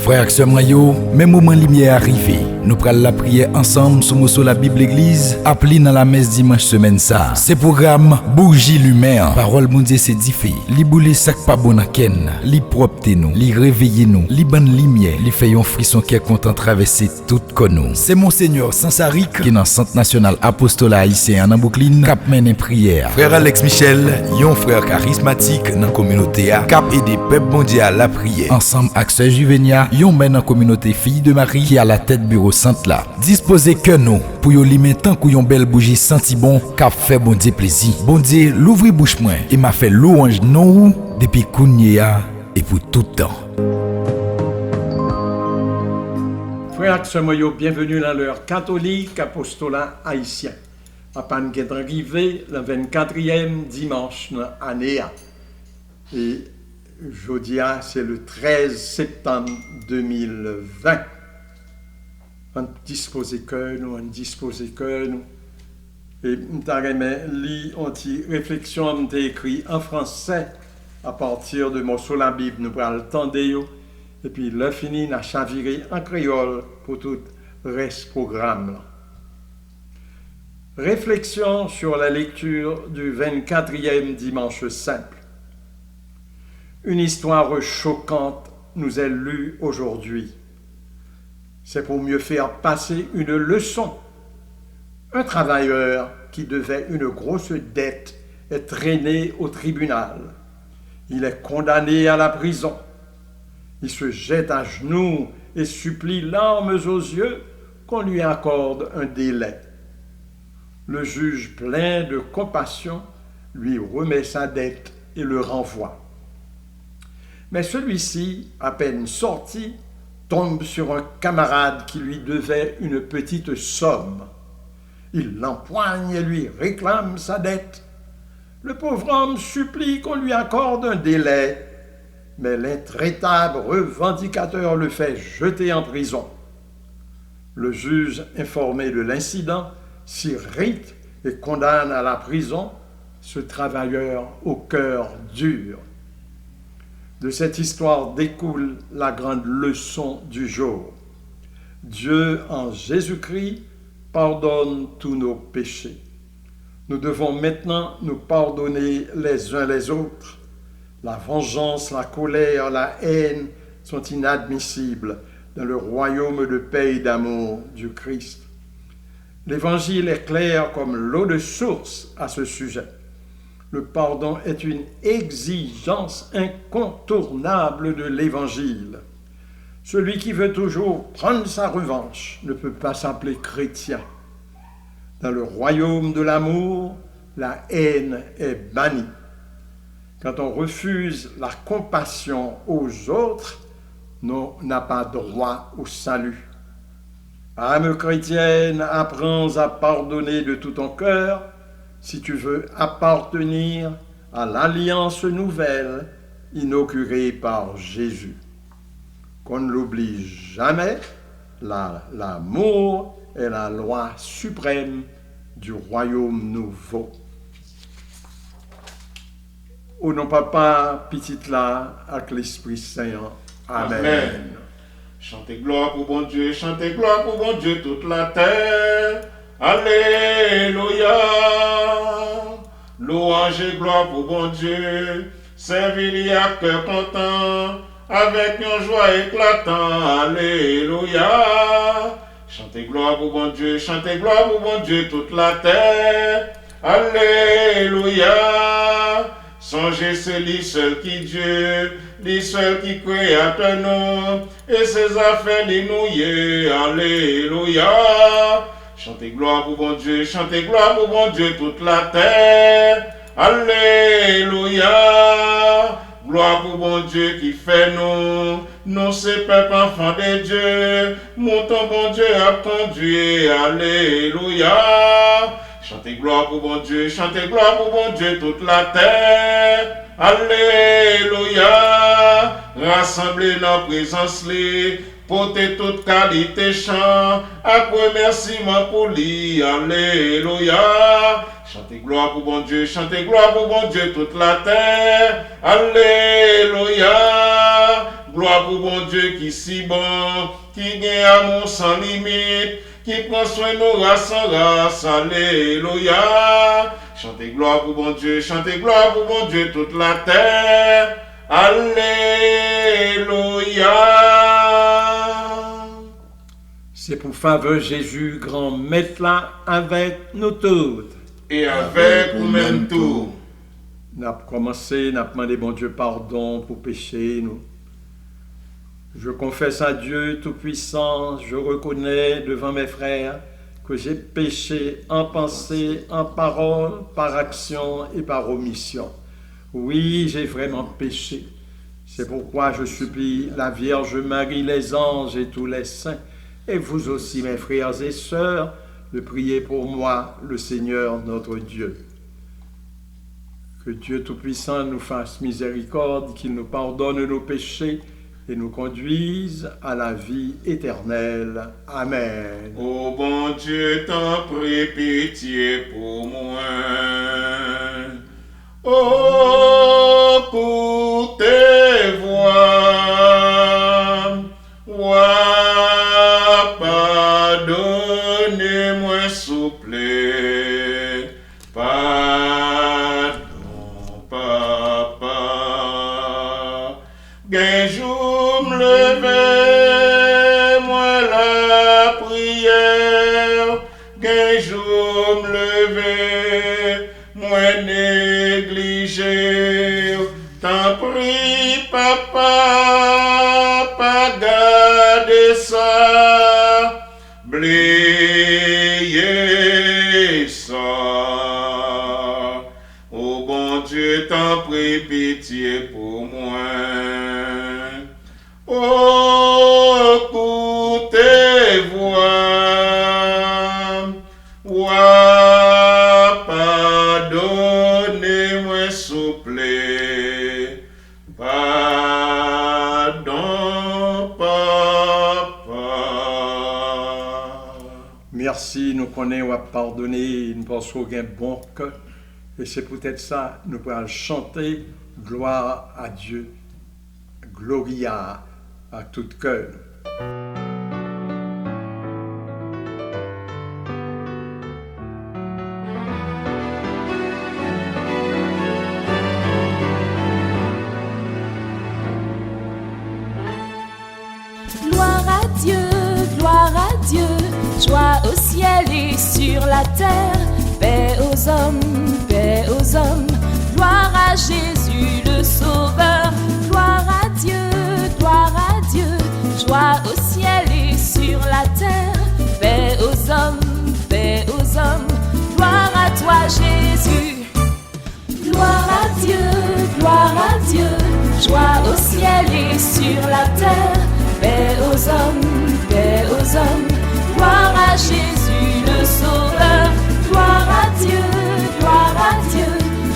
Frères et sœurs, même moment lumière arrivé, nous prenons la prière ensemble sur Mosso la Bible Église, appelé dans la messe dimanche semaine ça. C'est programme Bougie Lumière. Parole bon Dieu c'est diffé. Li boule sac pas bon à ken, li propte nous, li réveille nous, li ban lumière, li fait un frisson qui est content traverser toute connou. C'est Monseigneur Sansaric qui dans Centre National Apostolat Haïtien en Brooklyn, cap mène prière. Frère Alex Michel, yon frère charismatique dans la communauté a, cap aider peuple mondial à la prière. Ensemble avec Sœur Juvenia, yon mène en communauté Fille de Marie qui a la tête bureau centre là. Disposez que nous pour yon limer tant que yon belle bougie senti bon, cap fait bon Dieu plaisir. Bon Dieu l'ouvri bouche moins et m'a fait louange non depuis Kounia et pour tout temps. Frères et sœurs, bienvenue dans l'heure catholique apostolat haïtien. Papa nous est arrivé le 24e dimanche de l'année. Et jeudi, c'est le 13 septembre 2020. On dispose que nous. Et nous avons lu une réflexion nous écrit en français à partir de Mosso la Bible. Nous prenons le temps de et puis le fini n'a chaviré en créole pour tout le reste programme. Réflexion sur la lecture du 24e dimanche simple. Une histoire choquante nous est lue aujourd'hui. C'est pour mieux faire passer une leçon. Un travailleur qui devait une grosse dette est traîné au tribunal. Il est condamné à la prison. Il se jette à genoux et supplie larmes aux yeux qu'on lui accorde un délai. Le juge, plein de compassion, lui remet sa dette et le renvoie. Mais celui-ci, à peine sorti, tombe sur un camarade qui lui devait une petite somme. Il l'empoigne et lui réclame sa dette. Le pauvre homme supplie qu'on lui accorde un délai, mais l'intraitable revendicateur le fait jeter en prison. Le juge, informé de l'incident, s'irrite et condamne à la prison ce travailleur au cœur dur. De cette histoire découle la grande leçon du jour. Dieu, en Jésus-Christ, pardonne tous nos péchés. Nous devons maintenant nous pardonner les uns les autres. La vengeance, la colère, la haine sont inadmissibles dans le royaume de paix et d'amour du Christ. L'Évangile est clair comme l'eau de source à ce sujet. Le pardon est une exigence incontournable de l'Évangile. Celui qui veut toujours prendre sa revanche ne peut pas s'appeler chrétien. Dans le royaume de l'amour, la haine est bannie. Quand on refuse la compassion aux autres, on n'a pas droit au salut. Âme chrétienne, apprends à pardonner de tout ton cœur si tu veux appartenir à l'alliance nouvelle inaugurée par Jésus. Qu'on ne l'oublie jamais, l'amour est la loi suprême du royaume nouveau. Au nom Papa, petite là, avec l'Esprit Saint. Amen. Amen. Chantez gloire pour bon Dieu, chantez gloire pour bon Dieu toute la terre. Alléluia. Louange et gloire pour bon Dieu. Servis-lui à cœur content, avec une joie éclatant. Alléluia. Chantez gloire pour bon Dieu, chantez gloire pour bon Dieu toute la terre. Alléluia. Songez celui seul qui Dieu, lui seul qui créateur nous, et ses affaires lui nouillées. Alléluia. Chantez gloire pour bon Dieu, chantez gloire pour bon Dieu toute la terre. Alléluia. Gloire pour bon Dieu qui fait nous ces peuples enfants de Dieu. Montons bon Dieu a conduit. Alléluia. Chantez gloire pour bon Dieu, chantez gloire pour bon Dieu toute la terre. Alléluia. Rassemblez dans présence li, portez toute qualité chant, à remerciement pour lui. Alléluia. Chantez gloire pour bon Dieu, chantez gloire pour bon Dieu toute la terre. Alléluia. Gloire pour bon Dieu qui si bon, qui gagne amour sans limite, qui prend soin de nos races en race. Alléluia. Chantez gloire pour bon Dieu, chantez gloire pour bon Dieu toute la terre. Alléluia. C'est pour faveur Jésus, grand maître là, avec nous toutes. Et avec vous-même tout. N'a commencé, n'a demandé bon Dieu pardon pour pécher nous. Je confesse à Dieu Tout-Puissant, je reconnais devant mes frères que j'ai péché en pensée, en parole, par action et par omission. Oui, j'ai vraiment péché. C'est pourquoi je supplie la Vierge Marie, les anges et tous les saints, et vous aussi mes frères et sœurs, de prier pour moi, le Seigneur notre Dieu. Que Dieu Tout-Puissant nous fasse miséricorde, qu'il nous pardonne nos péchés et nous conduise à la vie éternelle. Amen. Ô bon Dieu, t'en prie pitié pour moi. Oh, pour tes voix, pardonnez-moi, souple. Pardon, papa. Qu'un jour me lever, moi la prière. Qu'un jour me lever, moi négliger. T'en prie, papa, pas garder ça. Blier ça. Oh bon Dieu, t'en prie pitié pour moi. Oh, pour tes voix, pardonnez-moi, souple. Pardon, papa. Merci, nous connaissons à pardonner, nous pensons qu'il y a un bon cœur. Et c'est peut-être ça, nous pourrons chanter gloire à Dieu, gloria à tout cœur. Gloire à Dieu, joie au ciel et sur la terre, paix aux hommes, gloire à Jésus le Sauveur, gloire à Dieu, joie au ciel et sur la terre, paix aux hommes, gloire à toi Jésus. Gloire à Dieu, joie au ciel et sur la terre, paix aux hommes, gloire à Jésus le Sauveur, gloire à Dieu,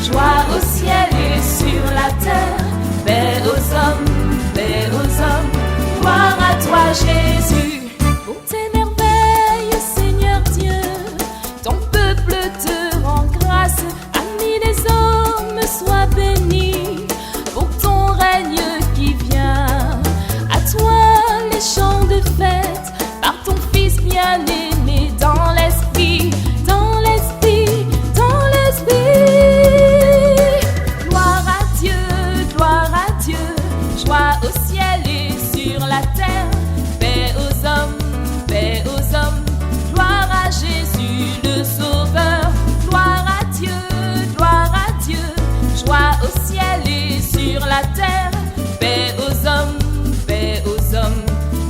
joie au ciel et sur la terre, paix aux hommes, gloire à toi Jésus. Pour tes merveilles, Seigneur Dieu, ton peuple te rend grâce, ami des hommes, sois béni, pour ton règne qui vient, à toi les chants de fête, par ton Fils bien-aimé dans l'esprit, Gloire à Dieu, joie au ciel et sur la terre, paix aux hommes, gloire à Jésus le Sauveur, gloire à Dieu, joie au ciel et sur la terre, paix aux hommes,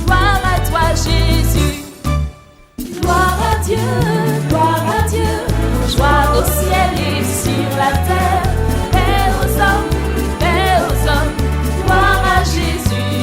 gloire à toi Jésus. Gloire à Dieu, joie au ciel et sur la terre, paix aux hommes, gloire à Jésus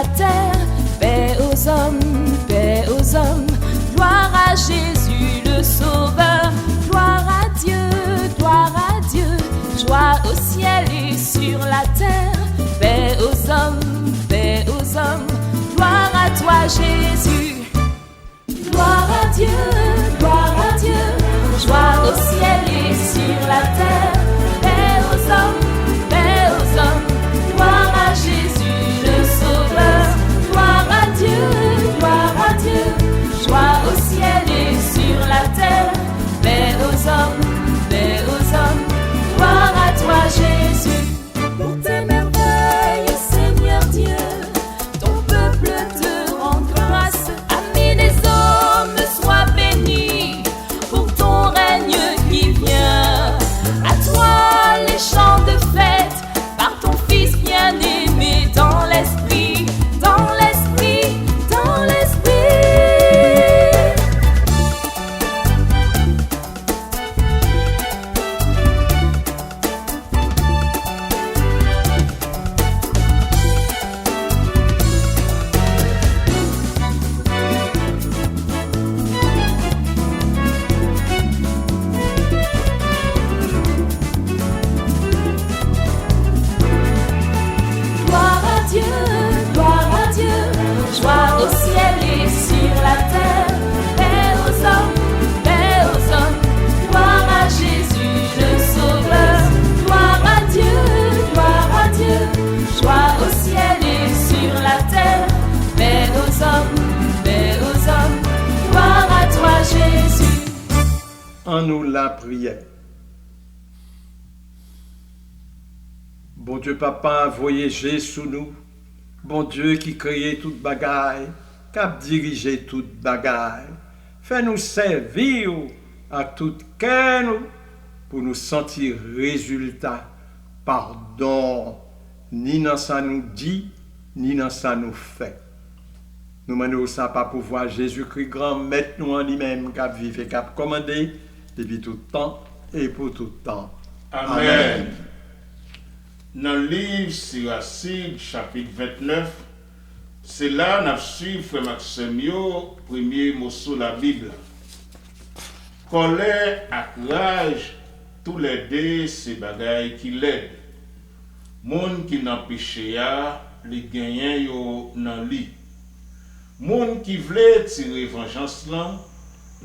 la terre, paix aux hommes, gloire à Jésus le Sauveur, gloire à Dieu, joie au ciel et sur la terre, paix aux hommes, gloire à toi Jésus, gloire à Dieu, joie au ciel et sur la terre, paix aux hommes, gloire à Jésus le Sauveur, gloire à Dieu, joie au ciel et sur la terre, paix aux hommes, gloire à toi Jésus. Pour tes merveilles, Seigneur Dieu, ton peuple te rend grâce, amis des hommes, sois béni pour ton règne qui vient. À toi les chants de fête, par ton Fils bien-aimé dans l'esprit, dans l'esprit, dans l'esprit. Gloire à Dieu, joie au ciel et sur la terre, paix aux hommes, gloire à Jésus le Sauveur, gloire à Dieu, joie au ciel et sur la terre, paix aux hommes, gloire à toi Jésus. En nous la prière. Bon Dieu Papa, voyagez sous nous. Bon Dieu qui crée toute bagaille, qui a dirigé toute bagaille. Fais-nous servir à tout cœur nous, pour nous sentir résultat. Pardon, ni dans ça nous dit, ni dans ça nous fait. Nous menons ça pas pouvoir Jésus-Christ grand maître nous en lui-même, cap vivre et cap commander, depuis tout temps et pour tout temps. Amen. Dans le livre Siracide, chapitre 29, c'est là nous suivons Frère Maxime, premier morceau de la Bible. Colère et rage, tous les deux, c'est bagaille qui l'aide. Moun qui n'a péché, les gagnants dans lui. Moun qui voulait tirer vengeance là,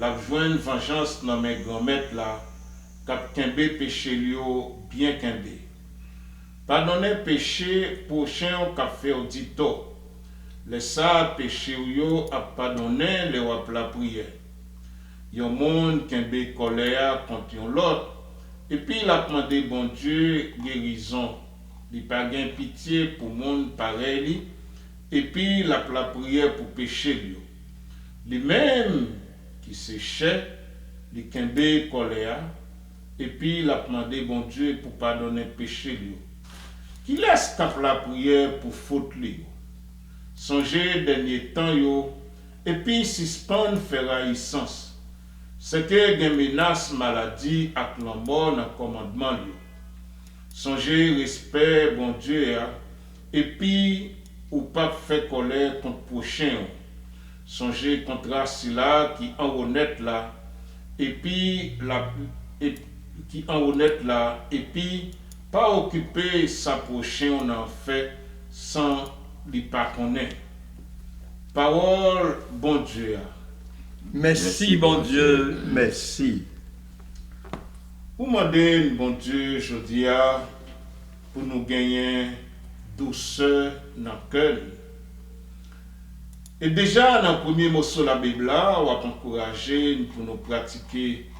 la joindre vengeance dans mes grands-mères là, cap kembe péché bien kembe. Pardonnez péché prochain au café au dito. Les ça péché yo a pardonné les wap la prière. Yon monde kembe colère contre yon l'autre. Et puis il a demandé bon Dieu guérison. Il pas gain pitié pour monde pareil. Et puis il a la prière pour péché yo. Lui-même qui séchait, il kembe colère. Et puis il a demandé bon Dieu pour pardonner péché yo. Qui laisse cap la prière pour faute li. Songez dernier temps yo et puis suspend faire haïssance. C'est que des menaces maladie ak la mort dans commandement yo. Songez respect bon Dieu et puis ou pas faire colère contre prochain. Songez contrat là qui en honnête là et puis qui en honnête là et puis pas occuper sa prochaine en fait sans lui pas connaître. Parole bon Dieu. Merci bon Dieu, merci. Pour demander bon Dieu, je dis pour nous gagner douceur dans le cœur. Et déjà dans le premier morceau de la Bible, on va encourager pour nous pratiquer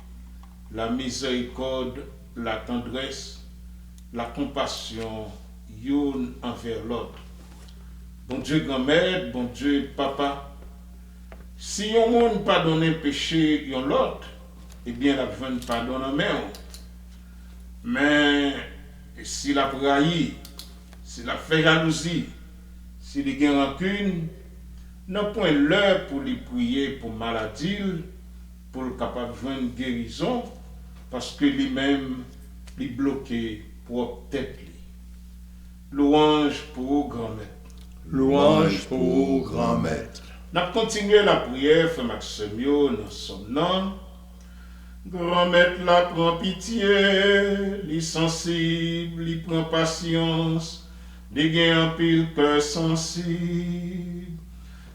la miséricorde, la tendresse, la compassion y'un envers l'autre. Bon Dieu grand-mère, bon Dieu papa, si yon monde pardonne péché yon l'autre, eh bien la besoin de pardon en main. Mais si la trahi, si la fait jalousie, si il y a rancune, non point l'heure pour lui prier pour maladie, pour le capable de joindre guérison, parce que lui-même, il bloqué pour tête. Louange pour grand-mère. Louange pour grand maître. N'a continué la prière, frère Maxime, nous sommes non. Grand maître la prend pitié, li sensible, li prend patience, li gen en pile cœur sensible.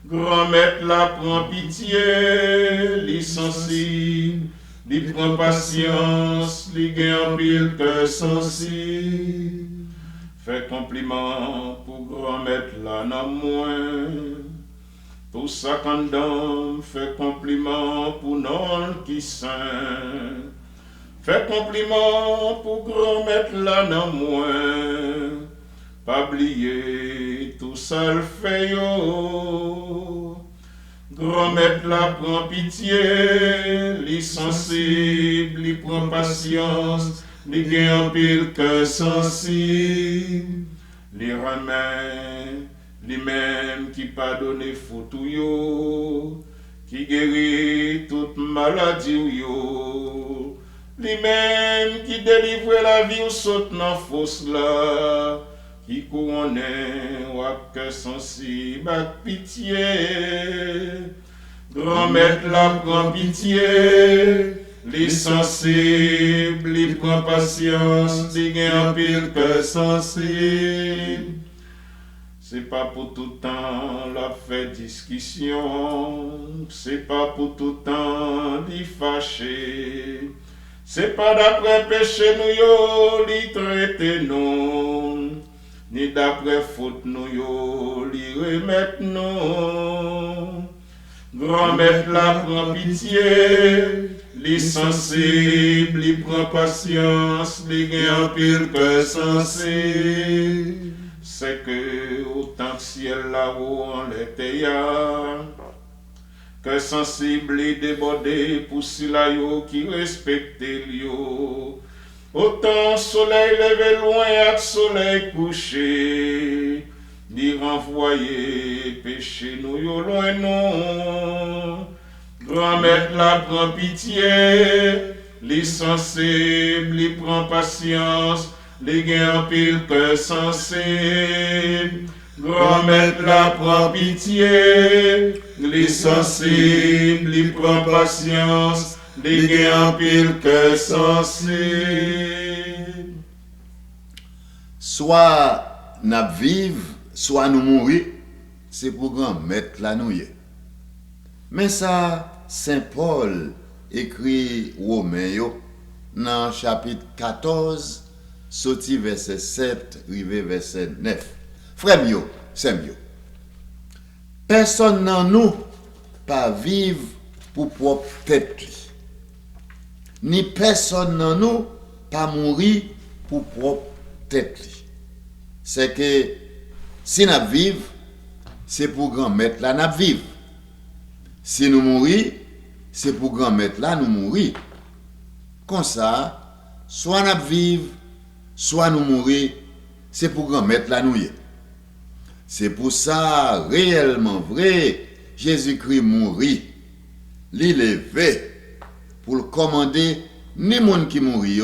Grand maître la prend pitié, li sensible, li prend patience, li gen en pile cœur sensible. Fait compliment pour grand maître là nan moins. Tout ça quand d'homme fait compliment pour non qui saint. Fait compliment pour grand maître là nan moins. Pas oublier tout ça le fait yo. Grand maître la prend pitié, li sensible, li prend patience, li gen en pile cœur sensible, li remet, li même qui pardonne faute yo, qui guérit toute maladie yo, li même qui délivre la vie ou saute dans fosse là, qui couronne ou à cœur sensible avec pitié. Grand maître la prend pitié, li sensible, li prend patience, li gen en pile cœur sensible. C'est pas pour tout temps la fait discussion, c'est pas pour tout temps li fâché. C'est pas d'après péché nous yo li traité non, ni d'après faute nous yo li remettre non. Grand maître la prend pitié, li sensible, li prend patience, li gen en pile cœur sensible. C'est que autant que ciel là-haut en l'été que sensible li débordé pour si la yo qui respecte yo. Autant soleil levé loin et soleil couché, ni renvoyer péché nous yo loin non. Grand maître la prend pitié, li sensible, li prend patience, li gen en pile cœur sensible. Grand maître la prend pitié, li sensible, li prend patience, li gen en pile cœur sensible. Soit n'a vive, soit nous mourir, c'est pour grand maître la nouille. Mais ça, Saint Paul écrit Romains yo, dans chapitre 14, sorti verset 7, rivé verset 9. Frère yo, c'est mieux. Personne dans nous pas vivre pour propre tête. Ni personne dans nous pas mourir pour propre tête. C'est que si nous vivons, c'est pour grand maître là nous vivons. Si nous mourons, c'est pour grand maître là nous mourir. Comme ça, soit nous vivons, soit nous mourons, c'est pour grand maître là nous y. C'est pour ça, réellement vrai, Jésus-Christ mourit, l'élevé, pour le commander, ni monde qui mourit,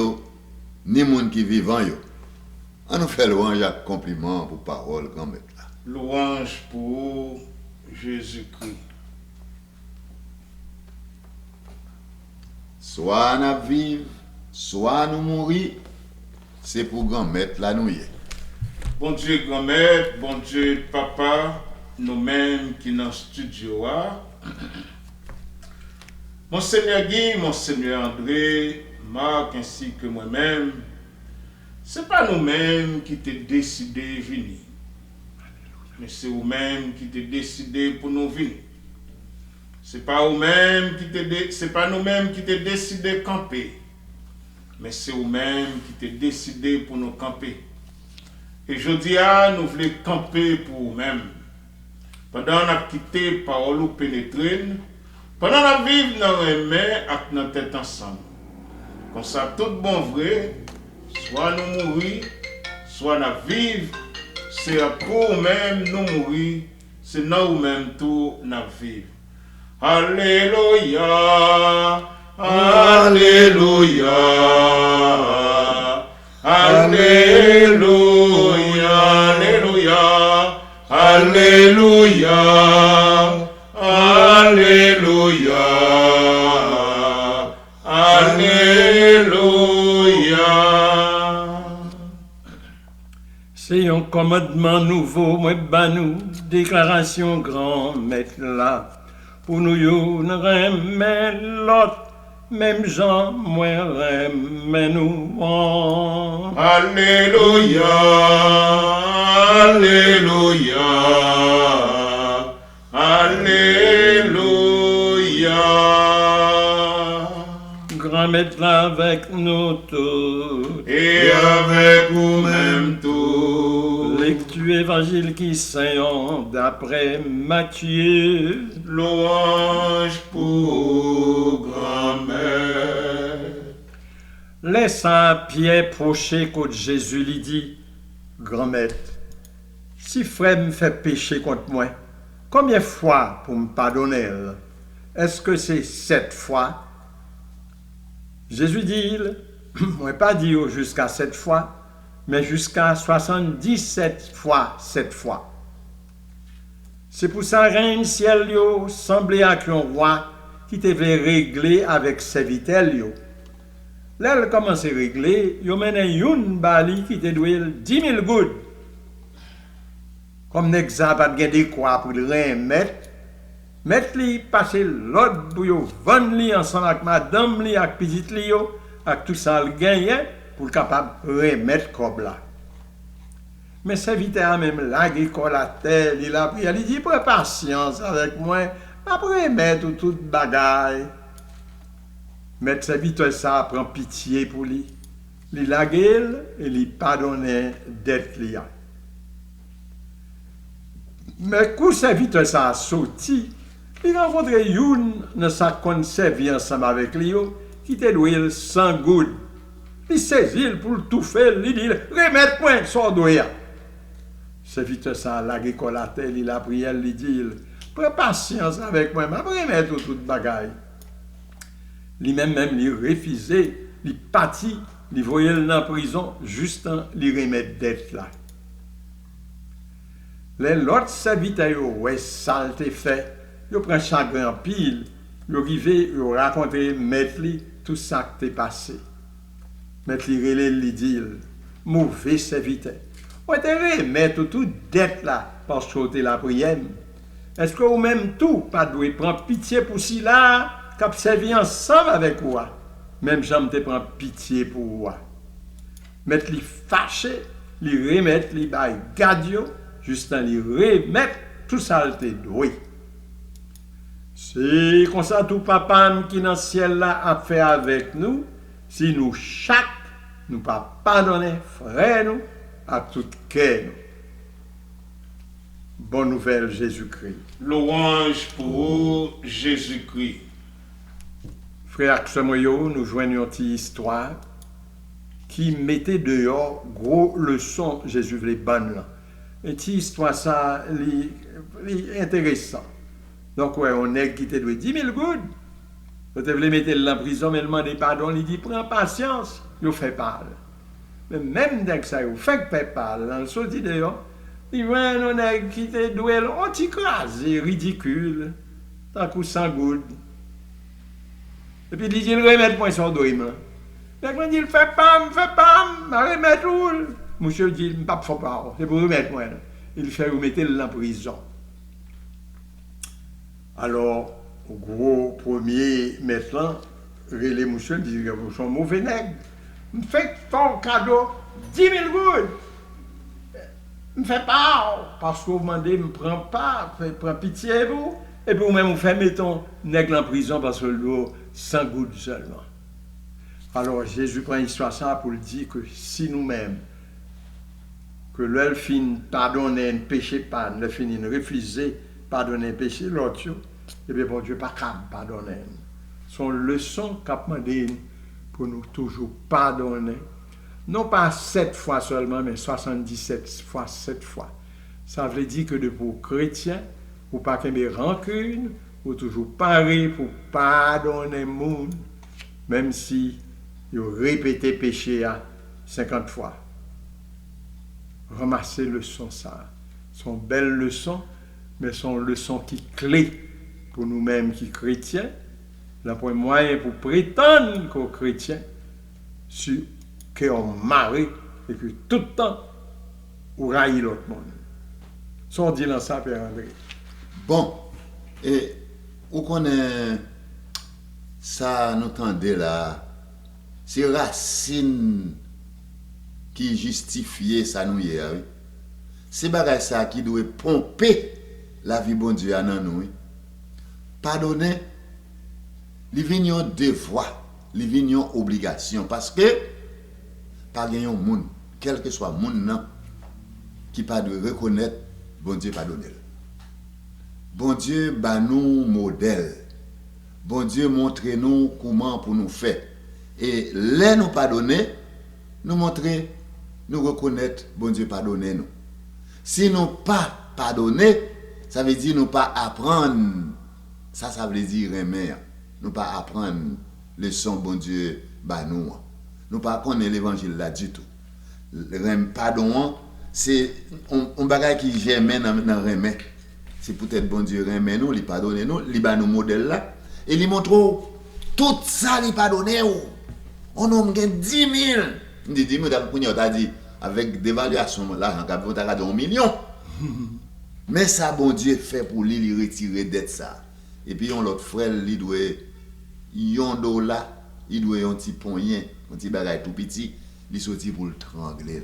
ni monde qui vivant. On nous fait louange et compliment pour parole grand maître là. Louange pour Jésus-Christ. Soit nous vivons, soit nous mourons, c'est pour grand maître là nous y. Bon Dieu grand-mère, bon Dieu papa, nous-mêmes qui dans le studio. Monseigneur Guy, Monseigneur André, Marc ainsi que moi-même, c'est pas nous-mêmes qui t'ai décidé de venir. Mais c'est vous-même qui t'ai décidé pour nous venir. C'est pas nous-mêmes qui t'ai décidé de camper. Mais c'est vous-même qui t'ai décidé pour nous camper. Et je dis nous voulons camper pour nous-mêmes. Pendant qu'on a quitté parole ou pénétré, pendant qu'on vivre dans les mains avec notre tête ensemble. Comme ça, tout bon vrai, soit nous mourir, soit nous vivre, c'est pour nous-mêmes nous mourir, c'est nous-mêmes tout nous vivre. Alléluia, Alléluia, Alléluia, Alléluia, Alléluia, Alléluia, Alléluia. C'est un commandement nouveau, moi banou, déclaration grand maître là. Pour nous, nous remet l'autre, même Jean, moi remet nous. Alléluia, Alléluia, Alléluia. Grand maître là avec nous tous. Et avec vous-même tous. Lecture évangile qui saint d'après Matthieu. Louange pour grand-mère. Laissant Pierre procher contre Jésus, lui dit, grand maître, si frère me fait pécher contre moi, combien de fois pour me pardonner? Est-ce que c'est 7 fois? Jésus dit, moi pas dit jusqu'à 7 fois, mais jusqu'à 77 fois 7 fois. C'est pour ça règne ciel yo semblait à un roi qui devait régler avec serviteur yo. Là, elle commence à régler, yo mène une bali qui te doit 10 000 gouttes. Comme n'exemple, pas de quoi pour le remettre. Mettre li, passer l'autre pour yo vendre li ensemble avec madame li, avec petite li yo, avec tout ça le gagne pour capable remettre comme là. Mais serviteur a même lagué la terre, il a pris, il dit prends patience avec moi, après mettre toute bagaille. Mais serviteur ça prend pitié pour lui. Il lagué et il pardonne dette li. Mais quand serviteur ça a sorti, il rencontre une dans sa conserve ensemble avec lui qui te doit 100 gouttes. Il saisit pour tout faire, il dit remettre point son doigt. Serviteur ça la la terre, il a prié, il dit prends patience avec moi, mais remettre toute bagaille. Lui-même il refusait, il partit, il voyait dans la prison juste en lui remettre dette là. L'autre serviteur ouais saleté fait. Yo prend chagrin pile, yo rivé, yo raconter maître li tout ça qui t'est passé. Maître li relé li dit mauvais serviteur. On te remettre toute dette là parce que t'es la prière. Est-ce que vous même tout pas doué prendre pitié pour si là cap servi ensemble avec moi. Même j'aime te prendre pitié pour moi. Maître li fâché, li remettre li bay gadio, juste en li remettre tout ça te doué. C'est comme ça tout papa qui dans le ciel là a fait avec nous, si nous chaque nous pas pardonner frère nous à tout cœur. Bonne nouvelle Jésus-Christ. Louange pour Jésus-Christ. Frère Samoyo, nous joignons une petite histoire qui mettait dehors gros leçon Jésus les bonnes là. Et cette histoire ça intéressant. Donc, ouais, on est qui te doit 10 000 gouttes. Vous devez mettre dans la prison, mais il demande pardon, il dit prends patience, il fait pas. Mais même dès que ça, il fait pas, dans le sorti dehors, il voit on est qui te doit, on t'écrase, ridicule, tant coup 100 gouttes. Et puis il dit, il remet point son doigt. Mais quand il dit, fait pas, remet tout. Monsieur dit, il ne faut pas, c'est pour remettre moi. Il fait remettre dans la prison. Alors, au gros premier maintenant, relais monsieur dit que vous êtes mauvais nègre. Me fait ton cadeau 10 000 gouttes. Me fait pas, parce que vous demandez, me prend pas, prend pitié vous. Et puis vous-même, vous faites mettons nègre en prison parce que l'eau 100 gouttes seulement. Alors Jésus prend l'histoire ça pour dire que si nous-mêmes, que l'œil fin pardonner ne péché pas, le fin refuser pardonner péché l'autre, et bien bon Dieu pas capable pardonner. Son leçon qu'a demandé pour nous toujours pardonner, non pas 7 fois seulement, mais 77 fois 7 fois. Ça veut dire que de pour chrétiens, ou pas qu'il y ait rancune, ou toujours pareil pour pardonner le monde, même si ils répété péché à 50 fois. Ramassez le son ça. Sont belles leçons, mais sont leçons qui clés pour nous-mêmes qui chrétiens. La point moyen pour prétendre qu'aux chrétiens, sur qu'on marie et que tout le temps, ou raille l'autre monde. Sont dit dans ça, Père André. Bon, et où qu'on est, ça nous tendait là, c'est Racine qui justifiait ça nous hier. Oui. C'est bagay ça qui doit pomper la vie bon Dieu à nous. Oui. Pardonner, il vient un devoir, il vient une obligation parce que pas gagner un monde, quel que soit le monde qui pas de reconnaître bon Dieu pardonner. Bon Dieu ba nous modèle. Bon Dieu montre nous comment pour nous faire. Et les nous pardonner, nous montrer, nous reconnaître bon Dieu pardonner nous. Si nous pas pardonner, ça veut dire nous pas apprendre. Ça veut dire aimer. Nous pas apprendre leçon bon Dieu ba nous. Nous pas connaître l'évangile là du tout. Pardon, c'est un bagage qui germe dans remet. C'est peut-être bon Dieu remet nous, il pardonne nous, il ba nous modèle là et il montre tout ça il pardonne. On a 10 000. On dit 10 000 t'as dit avec dévaluation là on t'a gardé 1 million. Mais ça bon Dieu fait pour lui il retirer dette ça. Et puis on l'autre frère il doit $1, il doit un petit poignet, un petit bagage tout petit, il sorti pour le trangler.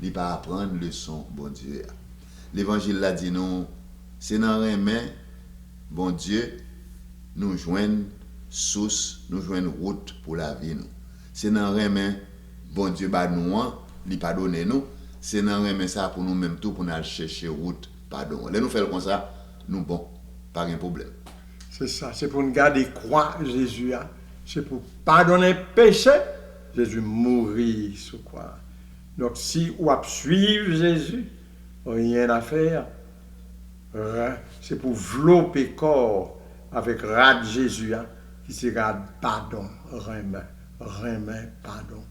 Il pas apprendre leçon bon Dieu. L'évangile là dit non, c'est dans les mains bon Dieu nous joignent source, nous joignent route pour la vie nous. C'est dans les mains bon Dieu ba nous, il pardonne nous, c'est dans les mains ça pour nous même tout pour nous chercher route pardon. Là nous faire comme ça, nous bon, pas de problème. C'est ça, c'est pour nous garder croix Jésus, c'est pour pardonner péché, Jésus mourit sur croix. Donc si on suivre Jésus, rien à faire, c'est pour vlopper corps avec rad Jésus, qui se rad pardon, remet, pardon.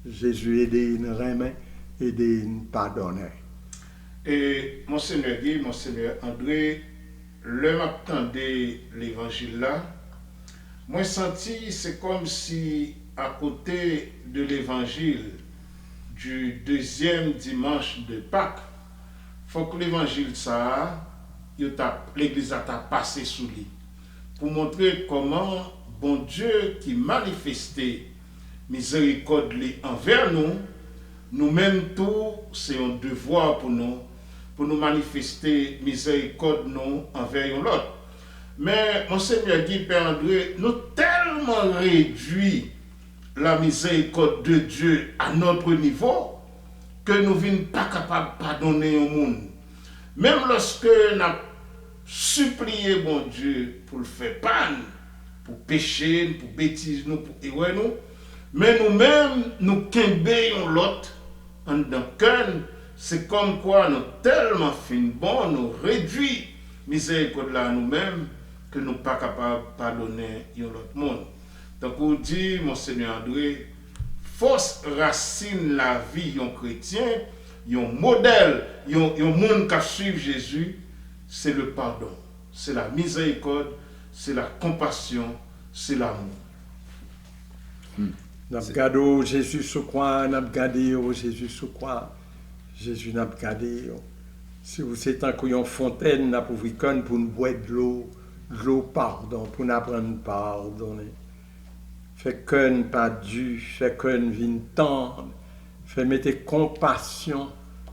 Jésus aide une remet, aide une pardonner. Et Monseigneur Guy, Monseigneur André, le m'attendait l'évangile là, moi senti c'est comme si à côté de l'évangile du deuxième dimanche de Pâques, faut que l'évangile ça, l'église a passé sous lui pour montrer comment bon Dieu qui manifestait miséricorde envers nous, nous-mêmes tout c'est un devoir pour nous manifester miséricorde nous envers l'autre. Mais Monseigneur Guy Père André, nous tellement réduit la miséricorde de Dieu à notre niveau que nous ne sommes pas capables de pardonner au monde. Même lorsque nous avons supplié bon Dieu pour le faire panne, pour pécher, pour bêtiser nous, pour errer nous, mais nous-mêmes, nous quimbayons l'autre en dans cœur. C'est comme quoi nous tellement fin bon, nous réduit miséricorde là nous-mêmes que nous ne sommes pas capables de pardonner l'autre monde. Donc on dit, Monseigneur André, fausse racine la vie d'un chrétien, un modèle, un monde qui suit Jésus, c'est le pardon, c'est la miséricorde, c'est la compassion, c'est l'amour. N'a regardé Jésus sur quoi, n'a regardé Jésus sur quoi, Jésus n'a regardé. Si vous êtes en couillon fontaine, n'a pour pour nous boire de l'eau pardon, pour nous apprendre à pardonner. Fait qu'un pas dû, fait qu'un vient tendre, fait mettre compassion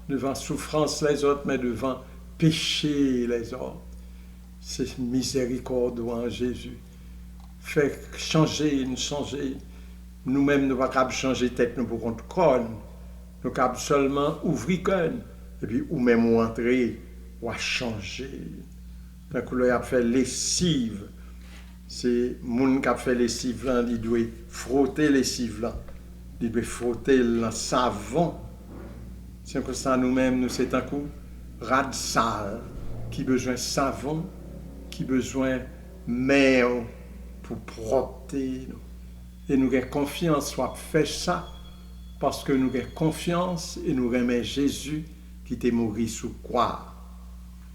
devant souffrance les autres, mais devant péché les autres. C'est miséricorde en Jésus. Fait changer. Nous-mêmes, nous ne pouvons pas changer tête, nous pouvons pas. Nous pouvons seulement ouvrir cœur. Et puis, ou même entrer, ou changer. Donc, là, il a fait lessive. C'est moun qui a fait lessive là, il doit frotter lessive là. Il doit frotter le savon. C'est que ça nous-mêmes, nous c'est un coup rad sale, qui besoin de savon, qui besoin mer pour propter nous. Et nous avons confiance, soit fait ça, parce que nous avons confiance et nous remet Jésus qui t'est mort sous croix.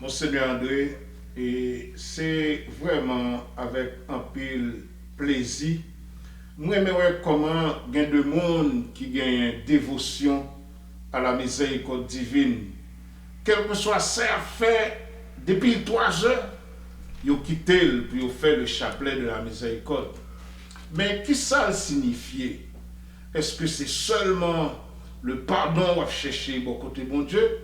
Monseigneur André, et c'est vraiment avec un pile plaisir. Moi, j'aimerais comment il y a de monde qui gagne dévotion à la miséricorde divine. Quel que soit ça fait depuis 3 heures, ils ont quitté pour faire le chapelet de la miséricorde. Mais qui ça signifie? Est-ce que c'est seulement le pardon à chercher bon côté bon Dieu?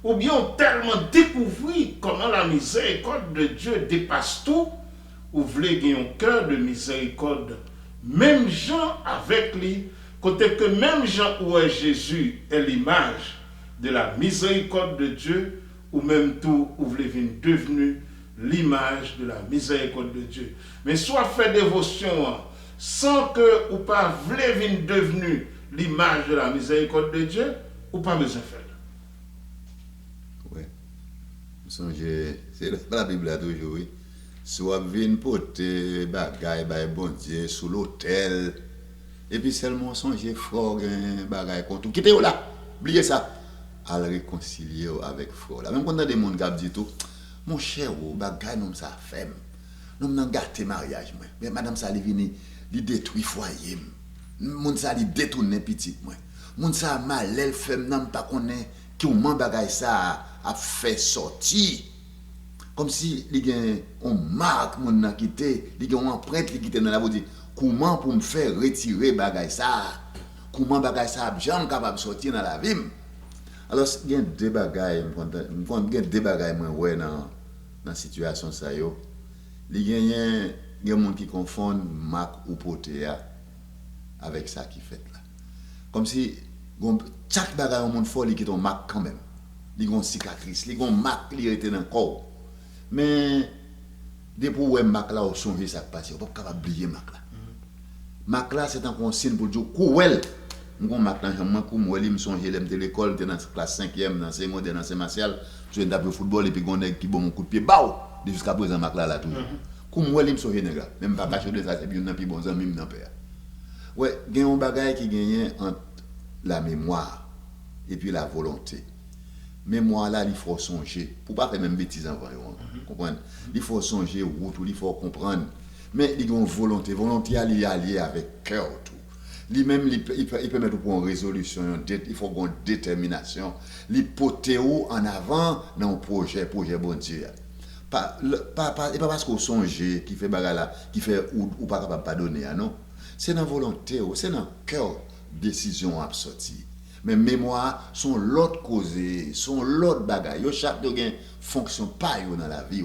Ou bien on tellement découvert comment la miséricorde de Dieu dépasse tout, ou voulez gagner un cœur de miséricorde. Même Jean avec lui, côté que même Jean où est Jésus est l'image de la miséricorde de Dieu, ou même tout, ou voulez venir devenu l'image de la miséricorde de Dieu. Mais soit fait dévotion sans que ou pas voulez venir devenu l'image de la miséricorde de Dieu, ou pas besoin de faire. Oui. C'est la Bible a toujours, oui. Soit vin porter bagay bay bon Dieu sous l'autel. Et puis seulement songer frère bagay contre. Quittez là. Oubliez ça. À le réconcilier avec frère là. Même quand on a des monde qui dit tout, mon cher bagay non ça fait. Nous n'avons gâté mariage moi. Mais madame ça li vini, li détruit foyer. Moun ça li détourner petit moi. Moun ça mal elle fait n'am pas connaît qui ou man bagay ça a fait sortir. Comme si il y a une marque mon a quitté, il y a une empreinte qui quitté dans la boutique. Comment pour me faire retirer bagay ça? Comment bagay ça jamais capable de sortir dans la vie? Alors il y a deux bagay, deux bagay moi ouais dans situation ça yo. Il y a des gens qui confondent marque ou potéa avec ça qui fait là. Comme si chaque bagay au monde folie qui ton marque quand même. Il y a une cicatrice, il y a une marque qui était dans le corps. Mais depuis où Mac là au songer ça passe, on pas capable oublier Mac là. Mac là c'est un signe pour dire couel. Mon Mac là moi comme moi il me songer l'aime de l'école dans classe 5e dans c'est moderne dans c'est martial, je viens d'appeler football et puis gon qui bon mon coup de pied baou jusqu'à présent Mac là toujours. Comme moi il me songer nèg là, même pas cacher de ça c'est bien puis bon ami dans père. Ouais, il y a un bagage qui gagne entre la mémoire et puis la volonté. Mémoire là, il faut songer. Pour pas faire même bêtises avant, comprendre. Il faut songer route, il faut comprendre. Mais il y a une volonté. Volonté est alliée avec cœur tout. Lui-même, il peut mettre pour une résolution, il faut une détermination. Il porter en avant dans un projet bon Dieu. Pas parce qu'on songe qui fait bagarre là, qui fait ou pas capable de pardonner, non. C'est dans la volonté, c'est dans le cœur, décision à sortir. Mais mémoire sont l'autre cause, sont l'autre bagaille. Yo chaque de gain fonction pas dans la vie.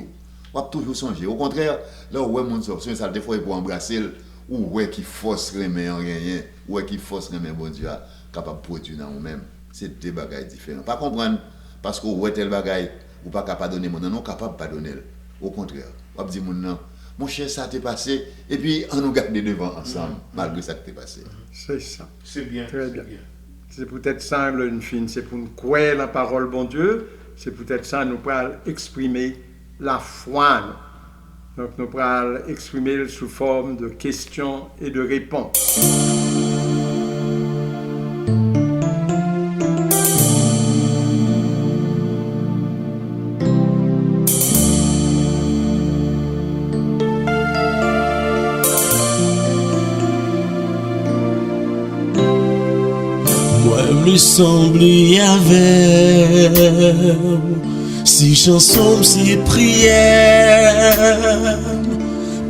On va toujours songer. Au contraire, là où mon sort, ça des fois pour embrasser ou ouais qui force remet en rien, ou qui force remet bon Dieu capable produire dans nous-mêmes. C'est deux bagailles différents. Pas comprendre parce que ouais tel bagaille ou pas capable donner mon non capable pas donner. Au contraire, on va dire mon cher ça t'est passé et puis on nous garde devant ensemble malgré ça qui t'est passé. C'est ça. C'est bien. Très bien. C'est peut-être ça, une fin, c'est pour nous croire la parole, bon Dieu. C'est peut-être ça, nous pourrons exprimer la foi. Donc, nous pourrons exprimer sous forme de questions et de réponses. Me semble avec si chanson si prière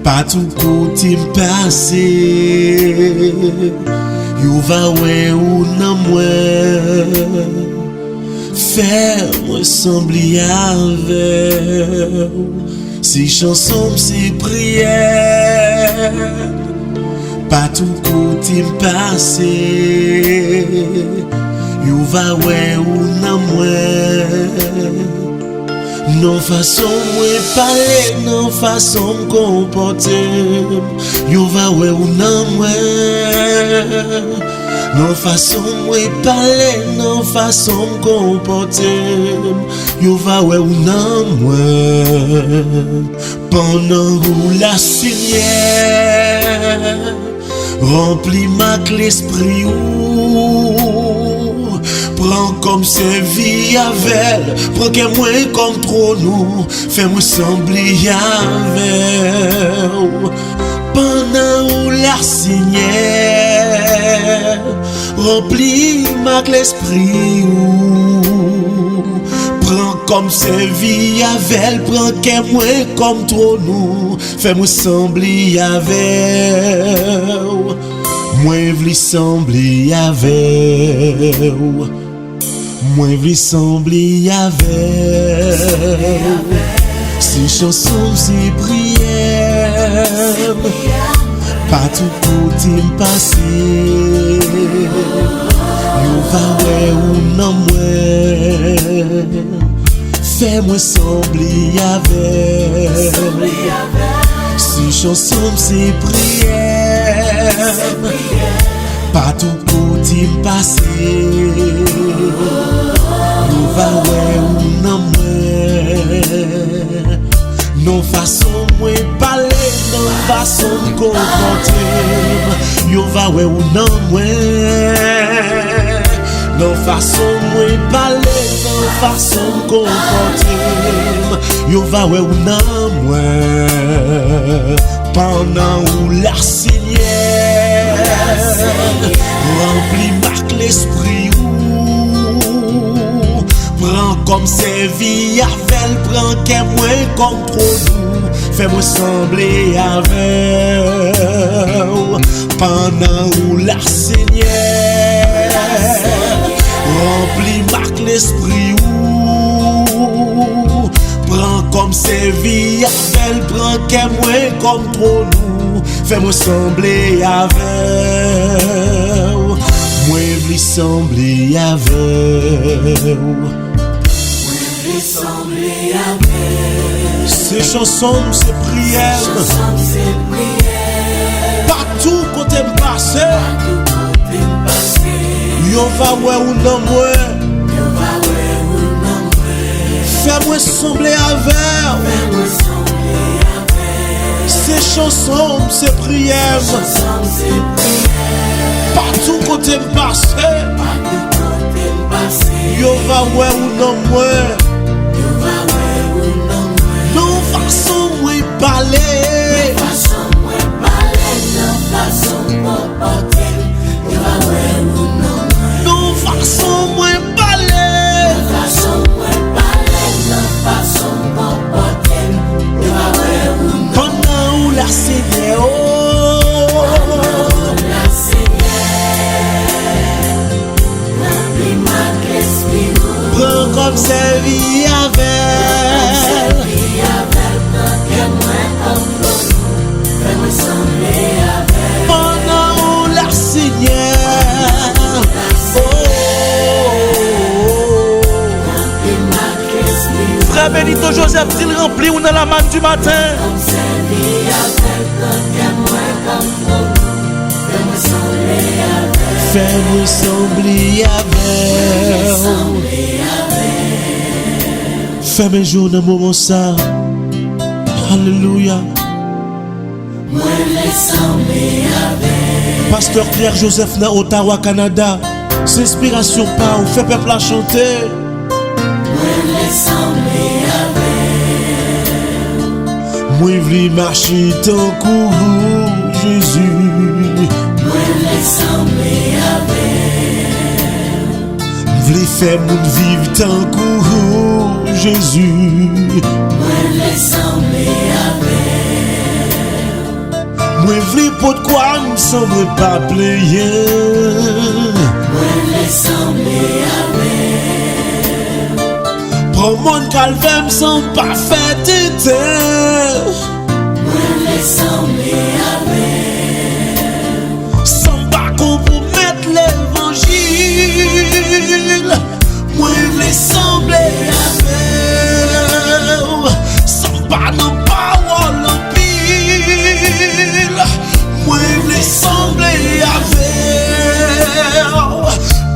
pas tout côté passé you va ouais ou non moi faire me semble avec si chanson si prière pas tout côté passé you va ouais ou non moi non façon moi parler non façon comporter you va ouais ou non moi non façon moi parler non façon comporter you va ouais ou non moi pendant que la lumière remplis ma l'esprit ou Prends comme servi avec, prends que moi comme trop nous, fais-moi sembler avec. Pendant où la signé, remplis ma l'esprit. Prends comme servi avec, prends que moi comme trop nous, fais-moi sembler avec. Moi v'li sembler avec. Moi v'li sembler avec. Ces chansons, ces prières, pas tout côté m'passer. Yo va ouais ou non ouais, fais-moi sembler avec. Ces chansons, ces prières, pas tout côté m'passer. Yo va ouais ou non ouais, non façon moi parler, non façon me comporter. Yo va ouais ou non ouais, non façon moi parler, non façon me comporter. Yo va ouais ou non ouais, pendant où la signé, remplis marque l'esprit. Prends comme servi avec, prends qu'est moi comme trop doux, fais-moi sembler avec. Pendant où la Seigneur remplis marque l'esprit. Prends comme servi avec, prends qu'est moi comme trop doux, fais-moi sembler avec. Moi v'li sembler avec. Ces chansons, ces prières, partout côté m'passe, yo va ouais ou non moi, fais-moi sembler avec. Ces chansons, ces prières, partout côté m'passe, yo va ouais ou non moi. Non façon moi parler, non façon moi comporter. Yo va ouais ou non moi. Non façon moi parler, non façon comporter. Yo va ouais ou non. Pendant où la Seigneur, la Seigneur, remplis ma l'esprit. Prends comme servi avec. Pendant la Seigneur, frère Benito Joseph dit rempli ou dans la manne du matin. Fais-moi sembler avec. Fais mes jours dans moment ça. Alléluia. Pasteur Pierre Joseph dans Ottawa, Canada. C'est inspiration pas ou fait peuple à chanter. Moi v'li marcher tant courant Jésus. V'li faire moun vivre tant courant Jésus. Moi v'li pour quoi m'semble pas player. Prends mon calvaire m'semble pas fait terre. Sans pas compromettre l'évangile. Moi v'li sembler avec. Sans pas non parole en pile. Moi v'li sembler avec.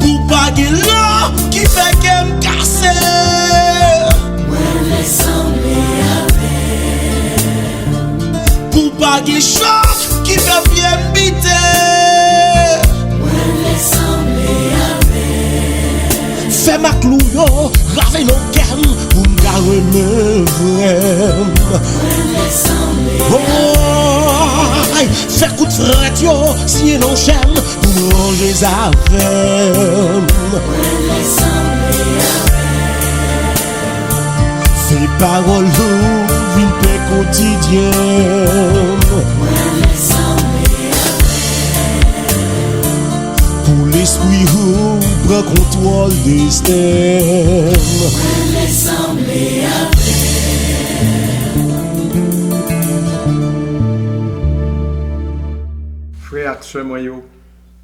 Pour pas que l'homme qui fait qu'elle me casse. Pour pas que rave nos cannes pour me garer mes vraies. Oh, faire coup de fret yo, si non chaîne pour me ranger sa veine. Ces paroles une paix quotidienne. Pour l'esprit où prend contrôle des stènes. Frère et sœurs moyo,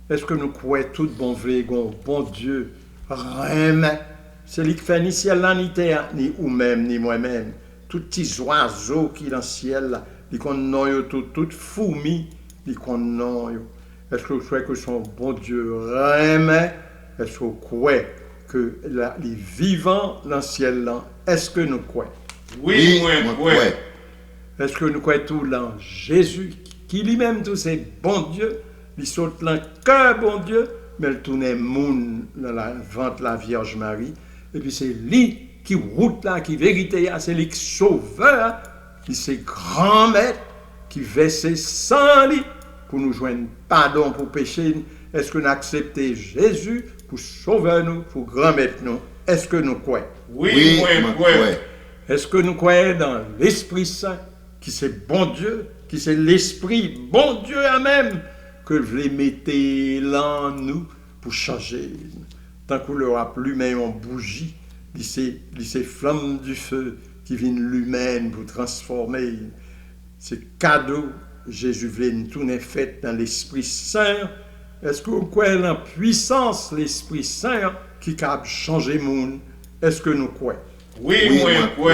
est-ce que nous croyons tout bon vrai, bon Dieu, vraiment? C'est lui qui fait ni ciel là, ni terre, ni ou même, ni moi-même. Tout petits oiseaux qui dans le ciel là, ils connaissent tout fourmis, ils connaissent. Est-ce que vous croyez que son bon Dieu vraiment? Est-ce que vous croyez que les vivants dans le ciel là, est-ce que nous croyons? Oui, moi, ouais. Est-ce que nous croyons tout dans Jésus, qui lui-même tous ces bons dieux, il saute dans le cœur bon Dieu, mais il tourne moun dans la ventre la Vierge Marie. Et puis c'est lui qui route là, qui vérité, c'est lui qui sauveur, qui c'est grand maître, qui verse sans lui pour nous joindre pardon pour péché. Est-ce que nous acceptons Jésus pour sauver nous, pour grand maître nous? Est-ce que nous croyons? Oui, moi. Est-ce que nous croyons dans l'Esprit Saint, qui c'est bon Dieu, qui c'est l'Esprit bon Dieu à même, que vous les mettez là en nous pour changer? Tant qu'on leur a plus même en bougie, ces flammes du feu qui viennent l'humaine pour transformer. Ces cadeaux, Jésus voulait nous tourner fait dans l'Esprit Saint. Est-ce que vous croyez dans la puissance l'Esprit Saint qui capable changer le monde? Est-ce que nous croyons? Oui, moi.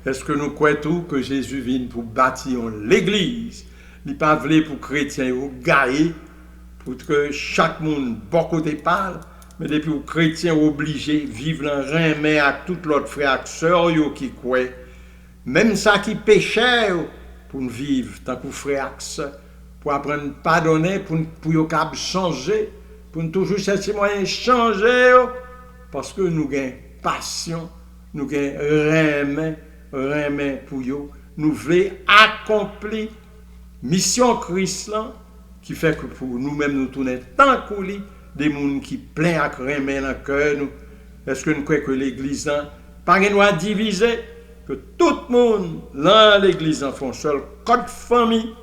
Est-ce que nous croyons tout que Jésus vient pour bâtir l'Église? Il n'est pas venu pour chrétiens ou gaillés, pour que chaque monde, bon côté parle, mais depuis les chrétiens obligés de vivre dans le rein à tout l'autre frère et sœur qui croient. Même ça qui péchait pour nous vivre tant que frère et sœur, pour apprendre à pardonner, pour changer, pour nous toujours chercher moyen de changer, parce que nous avons passion, nous avons rein pour eux, nous voulons accomplir mission Christ là, qui fait que pour nous-mêmes nous tourner tant qu'oulis, des gens qui plein à remet dans le cœur nous. Est-ce que nous croyons que l'église là, pas nous a divisé, que tout le monde dans l'église en font seul code famille,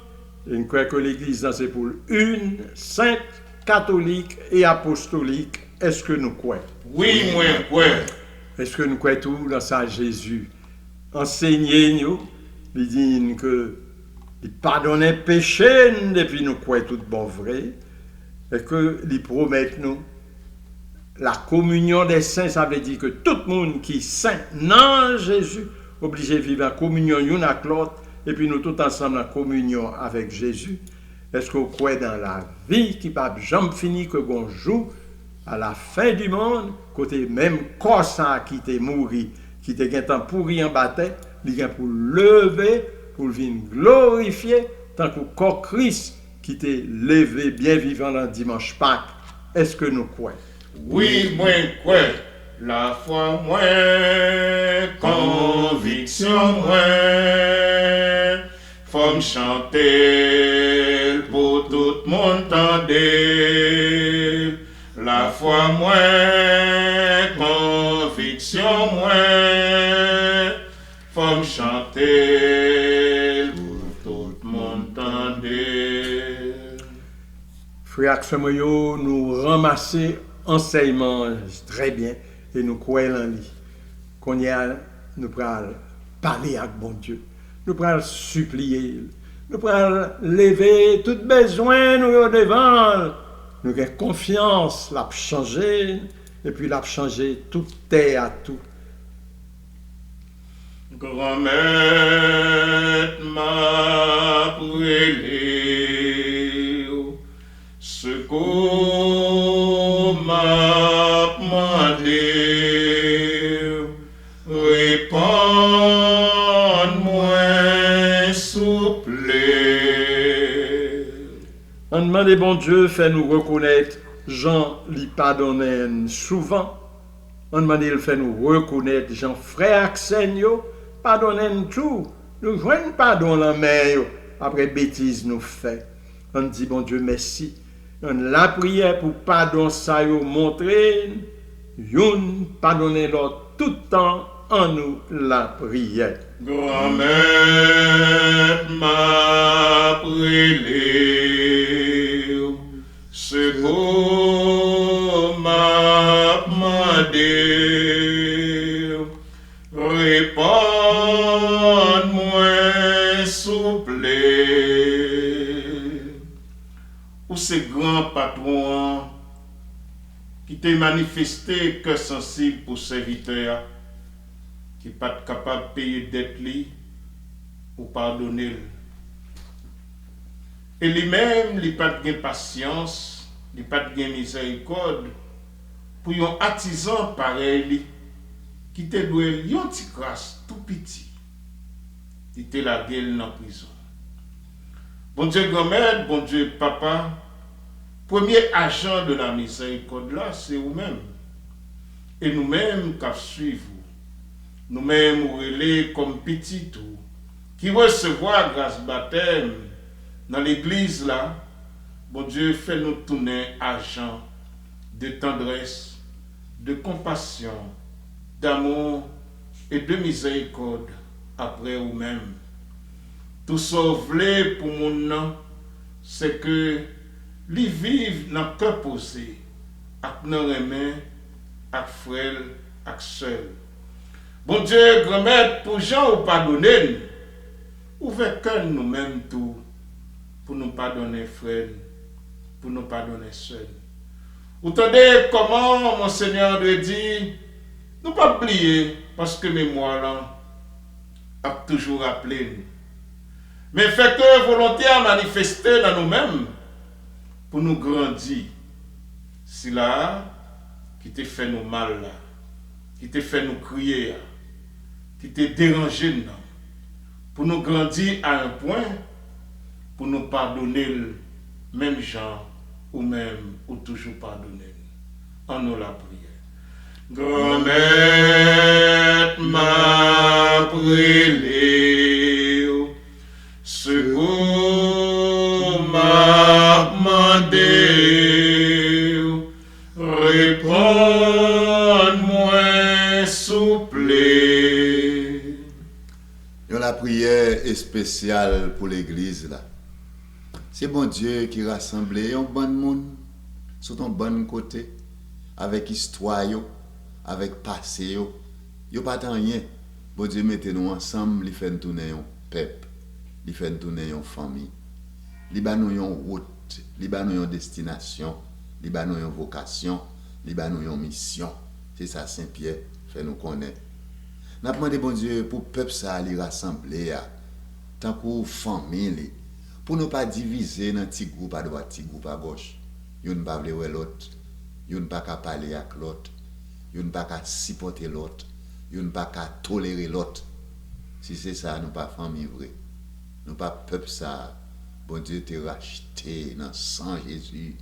et nous croyons que l'église là c'est pour une sainte, catholique et apostolique. Est-ce que nous croyons? Oui, moi. Est-ce que nous croyons tout dans ça Jésus? Enseignez-nous, il dit que il pardonnait péché depuis nous croyons tout bon vrai. Et que il promet nous la communion des saints, ça veut dire que tout le monde qui est saint dans Jésus, obligé de vivre en communion l'un avec l'autre, et puis nous tous ensemble en communion avec Jésus. Est-ce que vous croyez dans la vie qui ne va jamais finir, que l'on joue à la fin du monde, côté même corps ça qui était mort, qui était pourri en bataille, il est pour lever, pour venir glorifier, tant que corps Christ qui était levé bien vivant dans dimanche Pâques. Est-ce que nous croyons? Oui, moi. La foi, moi. Conviction, moi. Faut me chanter pour tout le monde entendre. La foi, moi. Conviction, moi. Faut me chanter pour tout le monde entendre. Frère Samoyo, nous ramasser enseignement très bien et nous croyons en lui. Qu'on y a, nous pourrons parler avec bon Dieu, nous pourrons supplier, nous pourrons lever tout besoin nous devant. Nous avons confiance, l'a changer et puis l'a changer tout terre à tout. Grand-mère m'a brûlé, secours m'a demandé, réponds-moi souple. On demande bon Dieu, fait nous reconnaître Jean l'y pardonne souvent On demande le fait nous reconnaître Jean frère Axen yo, pardonnez-nous tout. Nous joignons pardon la main yo, après bêtises nous fait. On dit bon Dieu merci. On la prière pour pardon ça yo montrer. Youn pardonner l'autre tout le temps en nous la prière. Grand-mère m'a prélé, ce qu'on m'a demandé, réponds-moi souple. Ou ce grand patron qui t'a manifesté que sensible pour serviteur, qui n'est pas capable de payer dette li ou pardonner. Et lui-même, il n'a pas de patience, il n'a pas de miséricorde pour un artisan pareil qui te doit un petit grâce tout petit. Il te la gueule dans la prison. Bon Dieu grand-mère, bon Dieu papa, premier agent de la miséricorde là, c'est vous-même. Et nous-mêmes qui suivons. Nous-mêmes, nous relais comme petit tout, qui recevoir grâce baptême dans l'église là, bon Dieu fait nous tourner agents de tendresse, de compassion, d'amour et de miséricorde après vous-même. Tout sauver pour mon nom, c'est que les vivent dans le cœur posé, avec nos mains, avec frères, avec sœurs. Bon Dieu, grand-mère, pour gens ou pardonner, ouvrez cœur nous-mêmes tout, pour nous pardonner frères, pour nous pardonner seuls. Vous entendez comment mon Seigneur de dit, nous pas oublier, parce que mémoire là, a toujours rappelé nous. Mais fait que volonté à manifester dans nous-mêmes, pour nous grandir. C'est là qui te fait nous mal là, qui te fait nous crier, qui te dérangé nous, pour nous grandir à un point, pour nous pardonner même gens ou même ou toujours pardonner. En nous la prière. Grand-mère m'a prélé, ce qu'on m'a demandé, réponds-moi souple. La prière est spéciale pour l'église là. C'est bon Dieu qui rassemble un bon monde sur ton bon côté, avec histoire, avec passé. Yo pas tant rien. Bon Dieu mettez nous ensemble, il fait nous tourner un peuple, il fait nous tourner une famille. Il ba nous une route, il ba nous une destination, il ba nous une vocation, il ba nous une mission. C'est ça Saint-Pierre fait nous connaître. N'a demandé bon Dieu pour peuple ça les rassembler tant que famille pour ne pas diviser dans petit groupe à droite, petit groupe à gauche. Yon pas vle wè l'autre, yon pas ka parler avec l'autre, yon pas ka supporter l'autre, yon pas ka tolérer l'autre. Si c'est ça nous pas famille vrai. Nous pas peuple ça. Bon Dieu te racheté dans sang Jésus.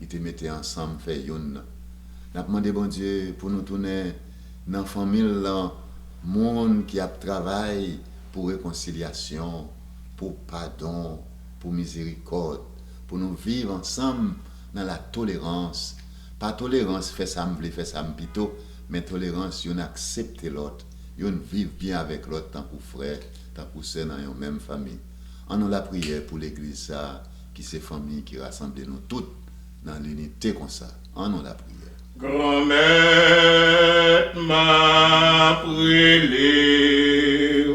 Il te mettait ensemble fait yon. N'a demandé bon Dieu pour nous tourner dans famille là. Monde qui a travaillé pour réconciliation, pour pardon, pour miséricorde, pour nous vivre ensemble dans la tolérance. Pas tolérance, fait ça me fait ça me pito, mais tolérance, on accepte l'autre, on vit bien avec l'autre tant que frère, tant que sœur dans une même famille. On nous la prière pour l'église ça, qui c'est famille qui rassemble nous toutes dans l'unité comme ça. On nous la prière. Grand-mère m'a prélé,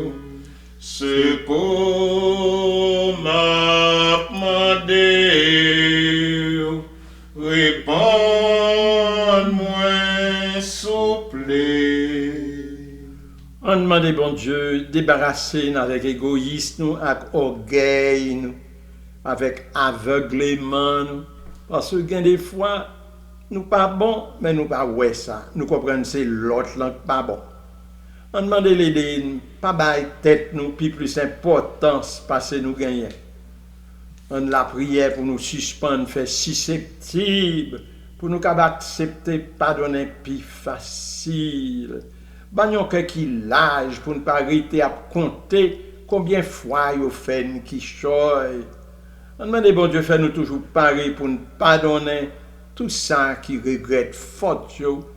ce qu'on m'a demandé, réponds-moi souple. On demande bon Dieu débarrasser nous avec égoïsme, avec orgueil, nous, avec aveuglement, nous, parce que des fois nous pas bon, mais nous pas ouais ça. Nous comprenons c'est l'autre langue pas bon. On demande l'aider, pas bailler tête nous, puis plus importance parce que nous gagnons. On la prière pour nous suspendre, faire susceptible pour nous capables accepter pardonner plus facile. Bagnon que qui l'âge pour ne pas arrêter à compter combien fois yo fait qui choy. On demande bon Dieu fait nous toujours pareil pour nous pardonner tout ça qui regrette faute yo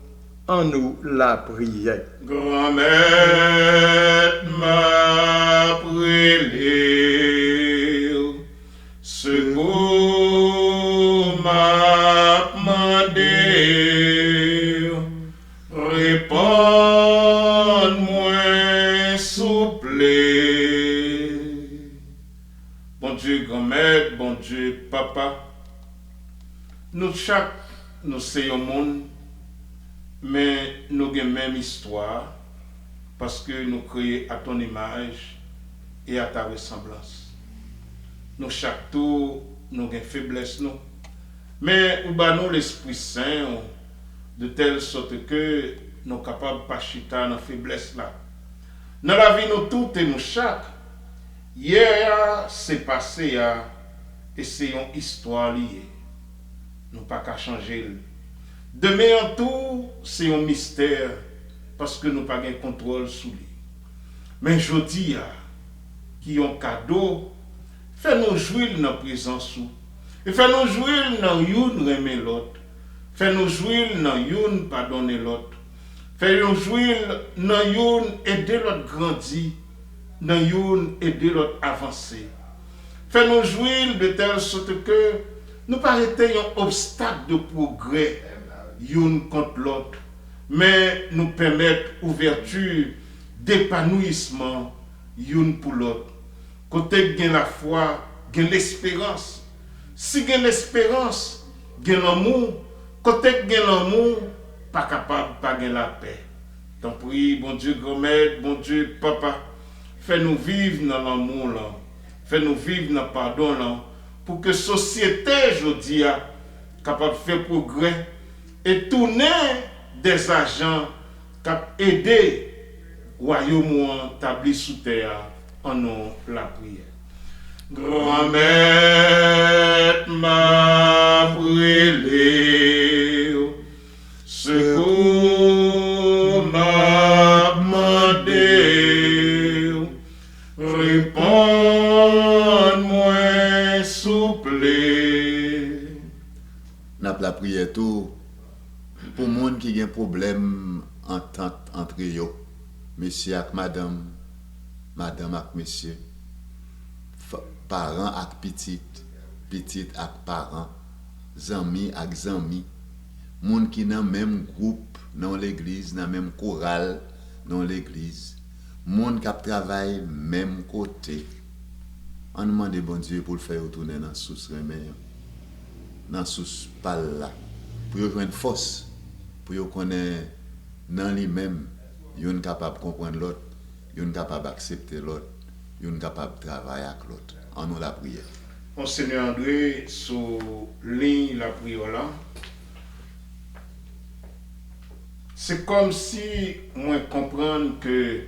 en nous la prière. Grand-mère m'a prié, secours m'a demandé, réponds-moi souple. Bon Dieu grand-mère, bon Dieu papa, nous chaque nous sommes un monde, mais nous avons la même histoire parce que nous créons à ton image et à ta ressemblance. Nous chaque tour, nous avons faiblesse, nous. Mais nous avons l'Esprit Saint de telle sorte que nous sommes capables de pas chuter dans la faiblesse là. Dans la vie, nous tous et nous chaque. Hier, c'est passé et c'est une histoire liée. Nous pas qu'à changer. Demain en tout, c'est un mystère parce que nous n'avons pas de contrôle sur lui. Mais je dis, qui ont un cadeau, fais-nous jouir dans la présence. Et fais-nous jouir dans une aimer l'autre. Fais-nous jouir dans une pardonner l'autre. Fais-nous jouir dans une aider l'autre grandir. Dans une aider l'autre avancer. Fais-nous jouir de telle sorte que nous pas été un obstacle de progrès l'une contre l'autre, mais nous permettre ouverture d'épanouissement l'une pour l'autre. Côté gain la foi, gain l'espérance. Si gain l'espérance, gain l'amour. Côté gain l'amour, pas capable pas gain la paix. T'en prie, bon Dieu grand-mère, bon Dieu papa, fais-nous vivre dans l'amour là, fais-nous vivre dans le pardon là, pour que société aujourd'hui capable de faire progrès et tourner des agents qui aider le royaume établi sous terre en nous la prière. Grand-mère m'a prié, secours m'a demandé, réponds-moi souple. N'a la prière tout pour monde qui a un problème entente entre eux, monsieur avec madame, madame avec monsieur, parents avec petite, petite avec parents, amis avec amis, monde qui dans même groupe dans l'église, dans même chorale dans l'église, monde qui travaille même côté. On demande bon Dieu pour le faire retourner dans la source remède, dans la source pâle là, pour avoir une force, pour connaître dans lui-même, il est capable de comprendre l'autre, il est capable d'accepter l'autre, il est capable de travailler avec l'autre. En nous la prière. Monseigneur André, sur ligne la prière là, c'est comme si moi comprendre que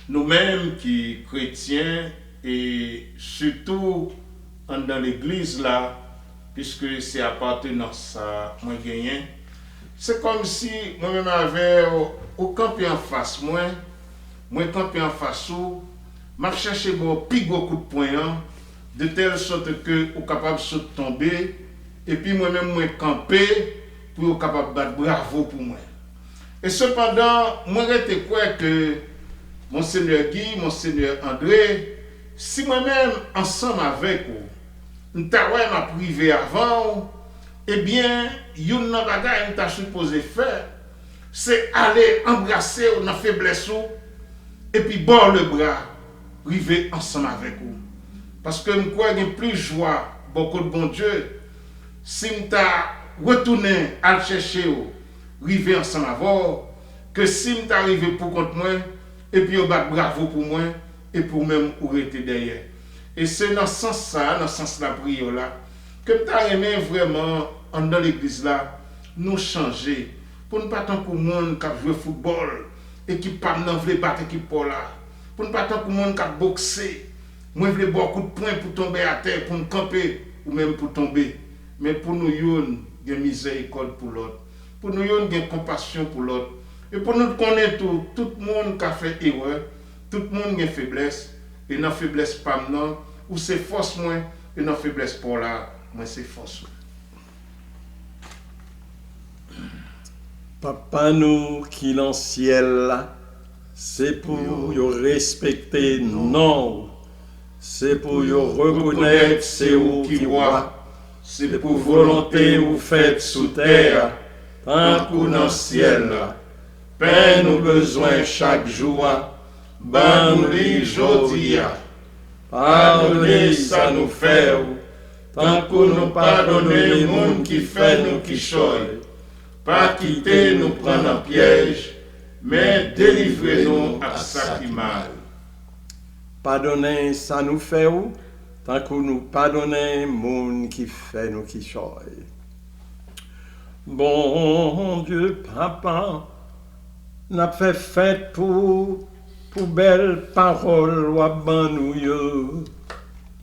nous-mêmes qui chrétiens et surtout dans l'église là, puisque c'est appartenance à moi gagné, c'est comme si moi-même avait au campé en face moi campé en face où m'a cherché bon plus gros coup de poing de telle sorte que ou capable de tomber et puis moi-même moi camper pour capable battre bravo pour moi. Et cependant moi j'étais quoi que Monseigneur Guy, Monseigneur André, si moi-même ensemble avec vous nous t'avons m'a privé avant, eh bien une bagaille nous t'a supposé faire c'est aller embrasser dans faiblesse et puis bord le bras river ensemble avec vous. Parce que je crois qu'il y a plus de joie, beaucoup de bon Dieu, si je retourné à chercher, river ensemble avec vous, que si je arrivé pour contre moi, et puis vous battre bravo pour moi, et pour même vous rester derrière. Et c'est dans ce sens-là, dans ce sens de la prière là, que je aimé vraiment, dans l'église là, nous changer, pour ne pas tant pour le monde qui joue au football, et qui ne pas battre l'équipe là. Pour ne pas tant que le monde qui a boxé, moi je veux beaucoup de points pour tomber à terre, pour nous camper, ou même pour tomber. Mais pour nous, gen miséricorde pour l'autre. Pour nous yon gen compassion pour l'autre. Et pour nous connaître tout le monde qui a fait erreur, tout le monde a faiblesse, et dans faiblesse pas non, ou c'est force moins, et dans faiblesse pour là, moi c'est force. Papa nous qui dans le ciel, c'est pour yo respecter non, c'est pour yo reconnaître c'est où qui voit, c'est pour volonté ou faites sous terre, tant qu'on dans le ciel. Pain nous besoin chaque jour, ban nous li jodi. Pardonnez ça nous fait, tant qu'on nous pardonne les monde qui fait nous qui choy. Pas quitter nous prendre en piège, mais délivrez-nous à ça qui mal. Pardonnez ça nous fait, tant qu'on nous pardonne les monde qui fait nous qui choy. Bon Dieu, Papa, n'a fait fête pour belles paroles ou ban nous yo.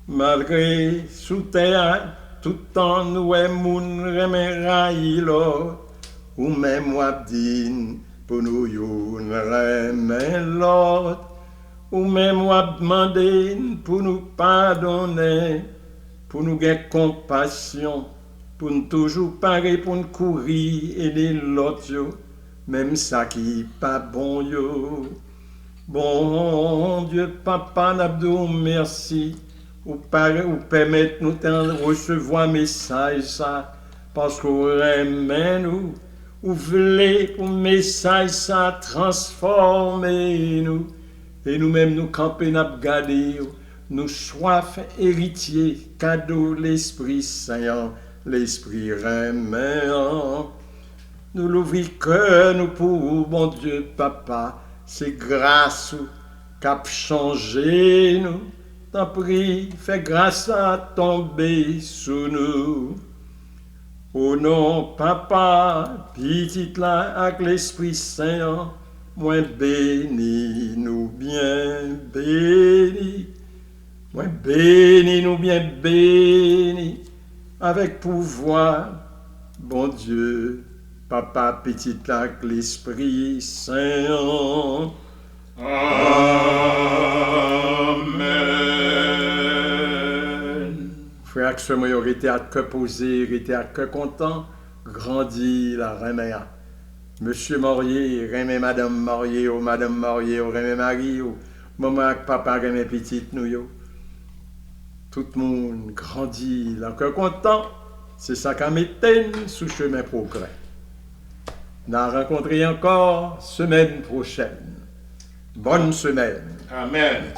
Malgré sous terre, tout temps nous est moun remeraï l'autre, ou même wabdin pour nous yo remè l'autre, ou même wab demandé pour nous pardonner, pour nous gagner compassion, pour nous toujours parer pour nous courir aider l'autre yo. Même ça qui pas bon yo. Bon Dieu, Papa, n'abdou merci. Ou permettre nous de recevoir message ça. Parce qu'on remet nous. Ou voulez pour message ça transformer nous. Et nous-mêmes nous camper n'a garder. Nous soif héritier, cadeau l'Esprit Saint, l'Esprit remet. Nous l'ouvrir cœur nous pour bon Dieu Papa, c'est grâce qu'a changé nous. T'en prie, fais grâce à tomber sous nous. Au nom Papa, petite là avec l'Esprit Saint, moi bénis nous bien bénis. Moi bénis nous bien bénis avec pouvoir, bon Dieu. Papa, petit lac, l'Esprit Saint. Amen. Frère, que ce moi aurait été à cœur posé, aurait été à cœur content, grandit la remède. Monsieur Morier, remè Madame Morier, ou Madame Morier, ou remè Marie, ou maman, papa, remè petite nous yo. Tout le monde grandit, la cœur content, c'est ça qu'a metté sous chemin progrès. N'a rencontré encore semaine prochaine. Bonne semaine. Amen.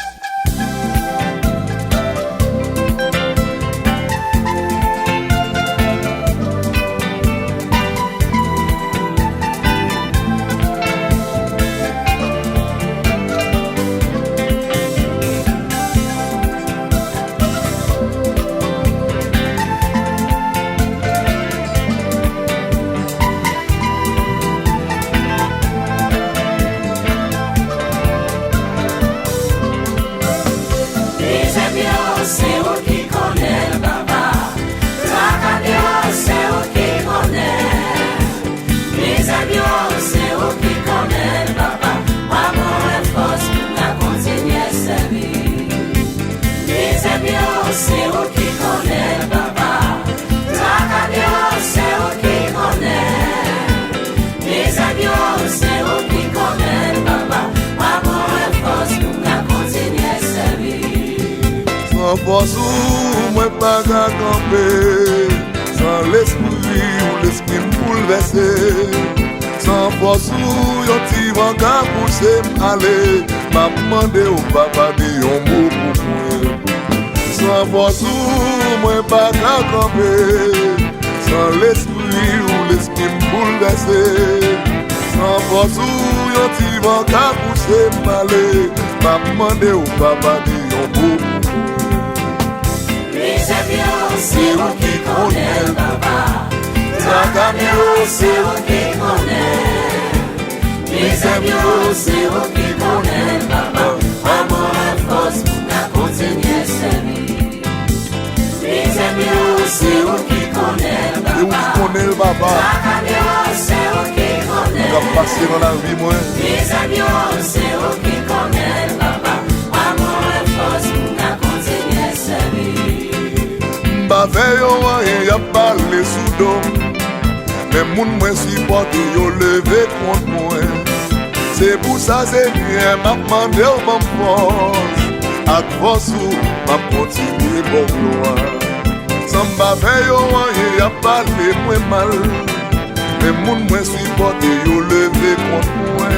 Force ou moi pas qu'à camper, sans l'esprit ou l'esprit bouleversé, sans force ou yon ti vent qu'à pousser m'aller, m'a demandé au papa de yon mot pour moi. Sans force ou moi pas qu'à camper, sans l'esprit ou l'esprit bouleversé, sans force ou yon ti vent qu'à pousser m'aller, m'a demandé au papa de yon mot pour moi. C'est vous qui connaissez, papa. Ta camion, c'est vous qui connaissez. Mes amis, c'est vous qui connaissez, papa. Amour et force pour la continuer à servir. Mes amis, c'est vous qui connaissez, papa. où qui connaît le papa. C'est où qui connaît. On va passer dans la vie, moi. Mes amis, c'est où qui connaît le papa. Amour et force pour la continuer à servir. Pas fait rien, y'a pas les sous-dos. Mais moun mwen supporte yo levé contre moi. C'est pour ça c'est bien m'a demandé au m'en force. À force ou m'a continué bon gloire. Sans pas faire yo rien y'a pas les moins mal. Mais moun mwen supporte yo levé contre moi.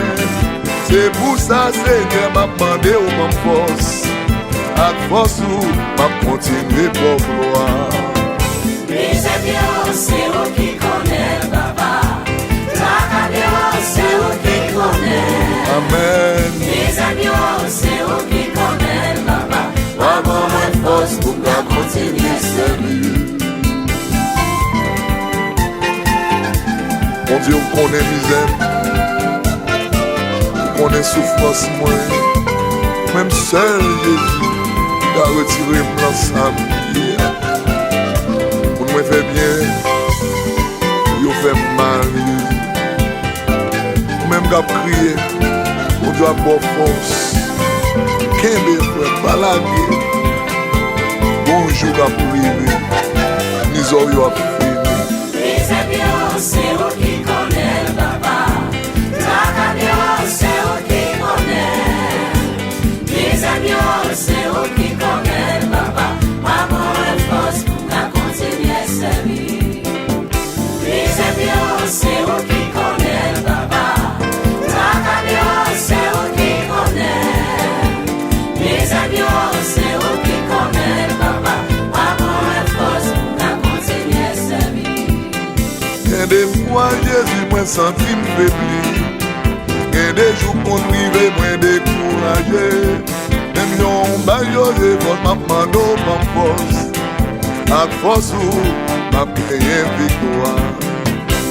C'est pour ça c'est bien m'a demandé au m'en force. À force ou m'a continué bon gloire. Mes amis, c'est où qui connaît le papa. La caméra, c'est où qui connaît. Amen. Mes amis, c'est où qui connaît le papa. Amour et force pour la continuer à servir. Mon Dieu, on connaît misère, on connaît souffrance, moi. Même seul Jésus, il a retiré mon sang. Pour nous faire bien, il fait mal. Même quand crier, on doit avoir force. Qu'un des frères, pas la vie. Bonjour à privé, nous aurions fini. Mes amis, c'est où qui connaît le papa. La caméra, c'est où qui connaît. Mes amis, c'est où qui connaît le papa. Amour et force pour la continuer à servir. Mes amis, c'est où qui connaît le papa. La caméra, c'est où qui connaît. Mes amis, c'est où qui connaît le papa. Amour et force pour la continuer à servir. Et des fois Jésus m'a senti m'faibli. Et des jours qu'on rive moins découragé. Même yon bayo de votre maman d'eau ma force. À force où m'a payé victoire.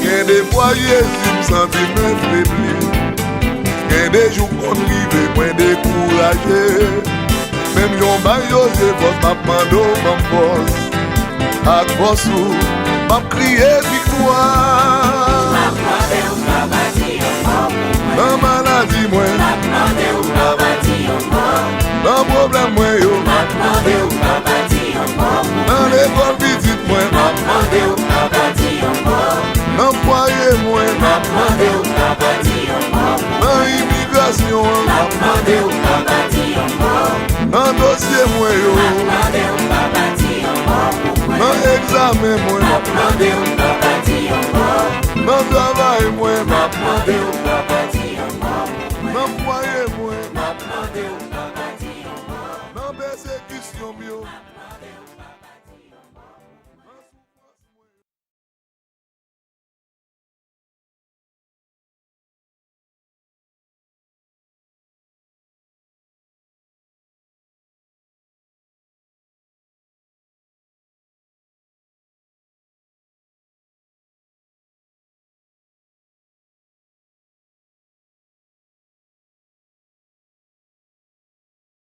Et des fois Jésus m'a senti m'faibli. Et des jours qu'on rive moins découragé. Même yon bayo de votre maman d'eau ma force. À force où m'a crié victoire. Dans maladie, moi. Dans problème, moi, yo. Dans l'école petite, moi. Dans foyer, moi. Dans immigration. Dans dossier, moi, yo. Dans examen, moi. Dans travail, moi. Dans foyer, moi. Dans persécution, yo.